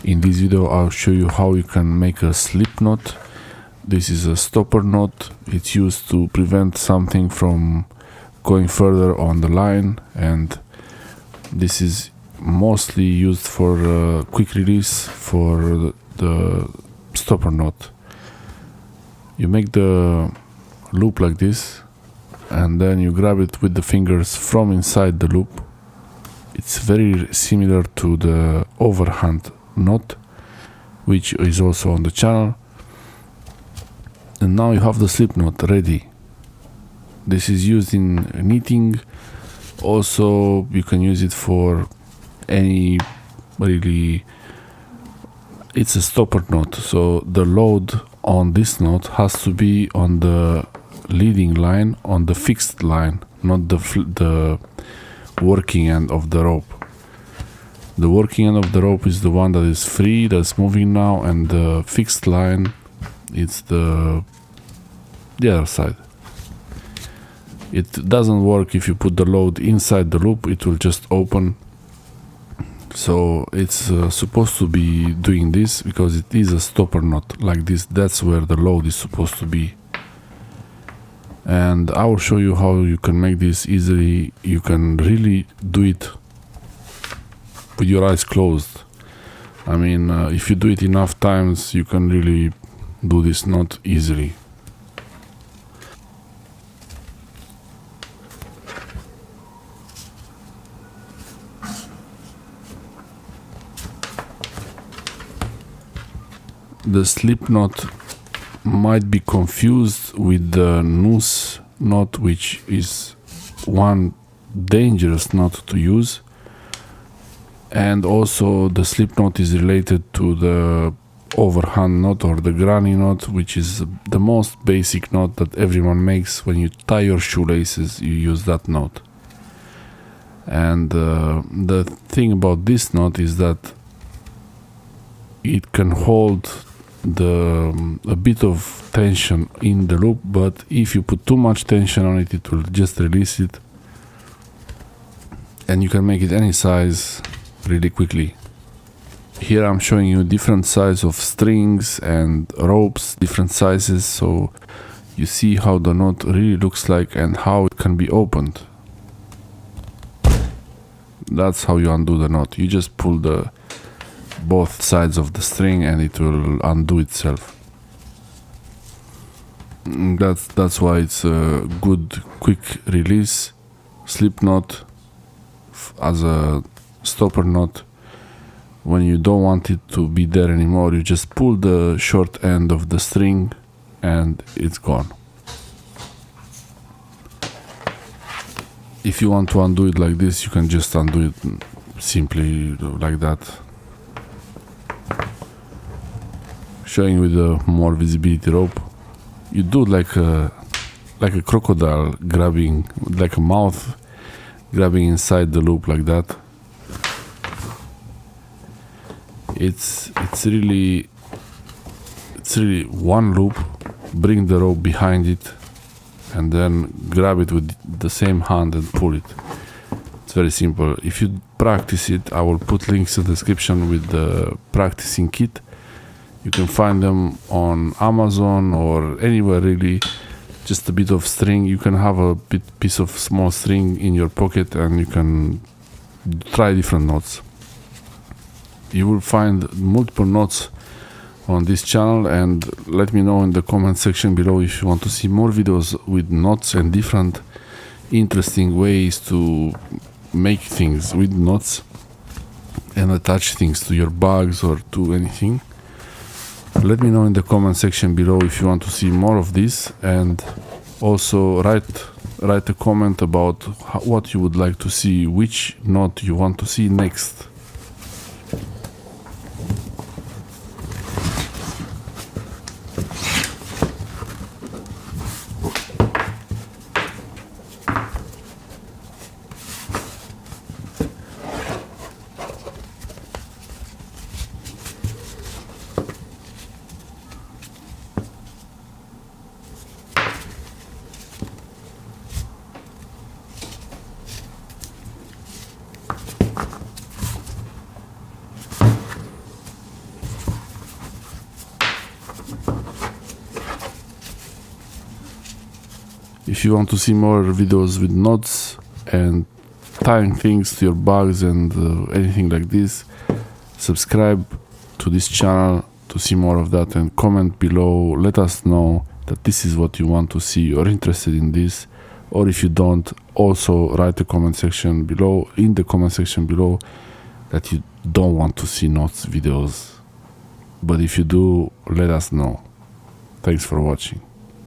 In this video I'll show you how you can make a slip knot. This is a stopper knot. It's used to prevent something from going further on the line, and this is mostly used for quick release for the stopper knot. You make the loop like this, and then you grab it with the fingers from inside the loop. It's very similar to the overhand knot, which is also on the channel. And now you have the slip knot ready. This is used in knitting. Also, you can use it for any really. It's a stopper knot, so the load on this knot has to be on the leading line, on the fixed line, not the working end of the rope. The working end of the rope is the one that is free, that's moving now, and the fixed line, it's the other side. It doesn't work if you put the load inside the loop, it will just open. So it's supposed to be doing this because it is a stopper knot like this. That's where the load is supposed to be. And I will show you how you can make this easily. You can really do it with your eyes closed. I mean, if you do it enough times, you can really do this knot easily. The slip knot might be confused with the noose knot, which is one dangerous knot to use. And also the slip knot is related to the overhand knot or the granny knot, which is the most basic knot that everyone makes. When you tie your shoelaces, you use that knot. And the thing about this knot is that it can hold a bit of tension in the loop, but if you put too much tension on it, it will just release it, and you can make it any size really quickly. Here I'm showing you different sizes of strings and ropes, different sizes, so you see how the knot really looks like and how it can be opened. That's how you undo the knot. You just pull both sides of the string and it will undo itself. That's why it's a good quick release slip knot as a stopper knot. When you don't want it to be there anymore, you just pull the short end of the string and it's gone. If you want to undo it like this, you can just undo it simply like that. Showing with a more visibility rope, you do like a crocodile grabbing, like a mouth grabbing inside the loop like that. It's really one loop. Bring the rope behind it and then grab it with the same hand and pull it. It's very simple. If you practice it, I will put links in the description with the practicing kit. You can find them on Amazon or anywhere really. Just a bit of string. You can have a piece of small string in your pocket and you can try different knots. You will find multiple knots on this channel, and let me know in the comment section below if you want to see more videos with knots and different interesting ways to make things with knots and attach things to your bags or to anything. Let me know in the comment section below if you want to see more of this, and also write a comment about what you would like to see, which knot you want to see next. If you want to see more videos with knots and tying things to your bugs and anything like this, subscribe to this channel to see more of that, and comment below. Let us know that this is what you want to see or interested in this, or if you don't, also write a comment section below, in the comment section below, that you don't want to see knots videos. But if you do, let us know. Thanks for watching.